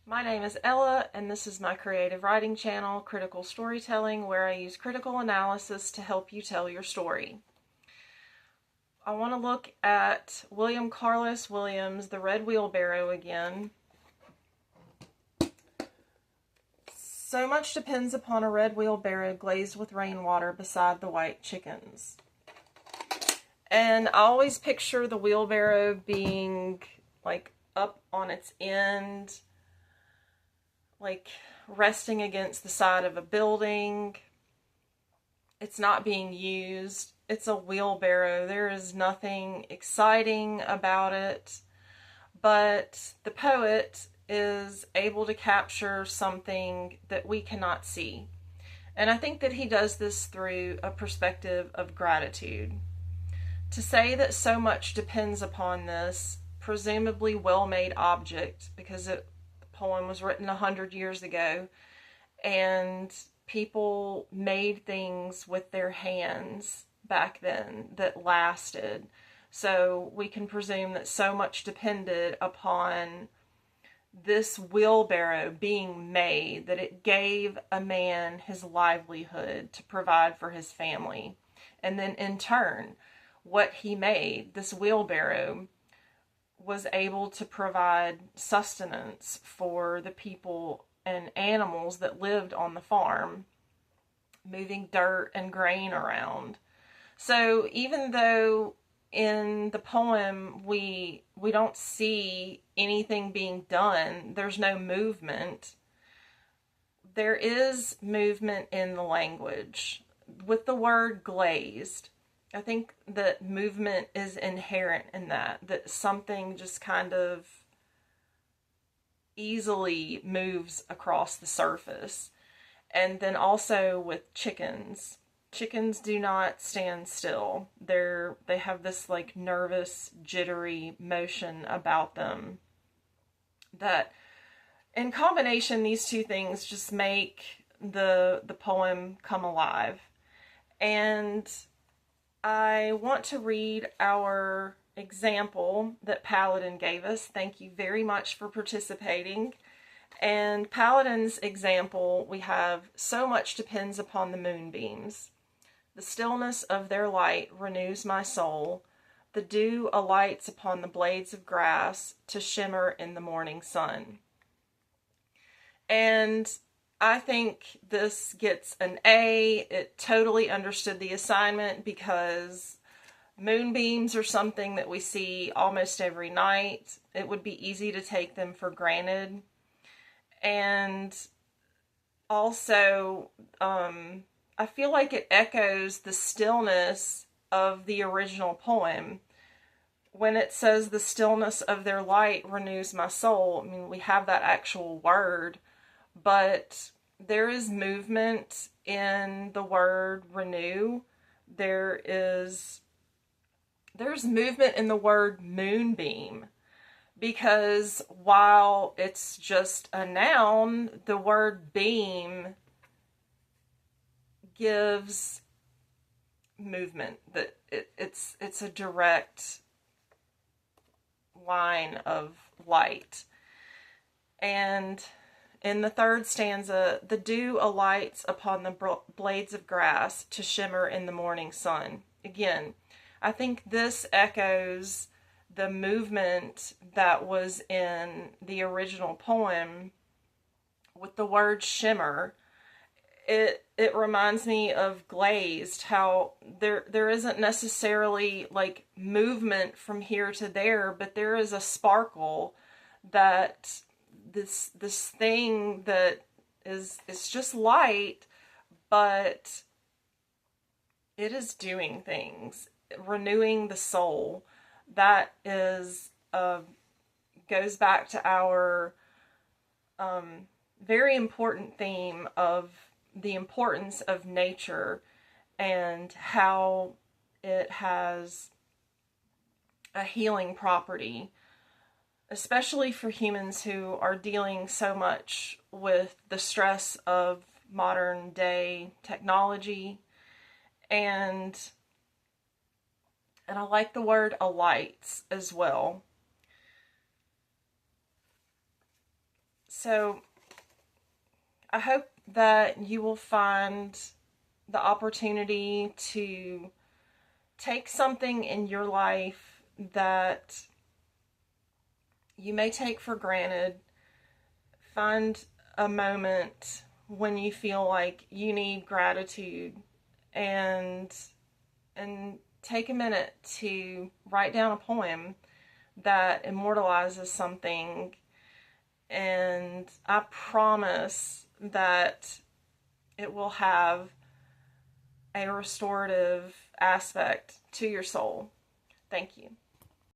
My name is Ella, and this is my creative writing channel, Critical Storytelling, where I use critical analysis to help you tell your story. I want to look at William Carlos Williams' The Red Wheelbarrow again. So much depends upon a red wheelbarrow glazed with rainwater beside the white chickens. And I always picture the wheelbarrow being like up on its end, like resting against the side of a building. It's not being used. It's a wheelbarrow. There is nothing exciting about it, but the poet is able to capture something that we cannot see. And I think that he does this through a perspective of gratitude. To say that so much depends upon this presumably well-made object, because the poem was written 100 years ago, and people made things with their hands back then that lasted. So we can presume that so much depended upon this wheelbarrow being made that it gave a man his livelihood to provide for his family. And then in turn, what he made, this wheelbarrow, was able to provide sustenance for the people and animals that lived on the farm, moving dirt and grain around. So even though in the poem we don't see anything being done, there's no movement, there is movement in the language. With the word glazed, I think that movement is inherent in that something just kind of easily moves across the surface. And then also with chickens. Chickens do not stand still. They have this like nervous, jittery motion about them that in combination, these two things just make the poem come alive. And I want to read our example that Palladin gave us. Thank you very much for participating. And Palladin's example, we have so much depends upon the moonbeams. The stillness of their light renews my soul. The dew alights upon the blades of grass to shimmer in the morning sun. And I think this gets an A. It totally understood the assignment because moonbeams are something that we see almost every night. It would be easy to take them for granted. And also, I feel like it echoes the stillness of the original poem. When it says the stillness of their light renews my soul, I mean, we have that actual word, but there is movement in the word renew. There's movement in the word moonbeam. Because while it's just a noun, the word beam gives movement. That it's a direct line of light. And in the third stanza, the dew alights upon the blades of grass to shimmer in the morning sun. Again, I think this echoes the movement that was in the original poem with the word shimmer. It reminds me of glazed, how there isn't necessarily like movement from here to there, but there is a sparkle that this thing that is just light, but it is doing things, renewing the soul. That is goes back to our very important theme of the importance of nature and how it has a healing property, especially for humans who are dealing so much with the stress of modern day technology. And I like the word alights as well. So I hope that you will find the opportunity to take something in your life that you may take for granted, find a moment when you feel like you need gratitude, and take a minute to write down a poem that immortalizes something. And I promise that it will have a restorative aspect to your soul. Thank you.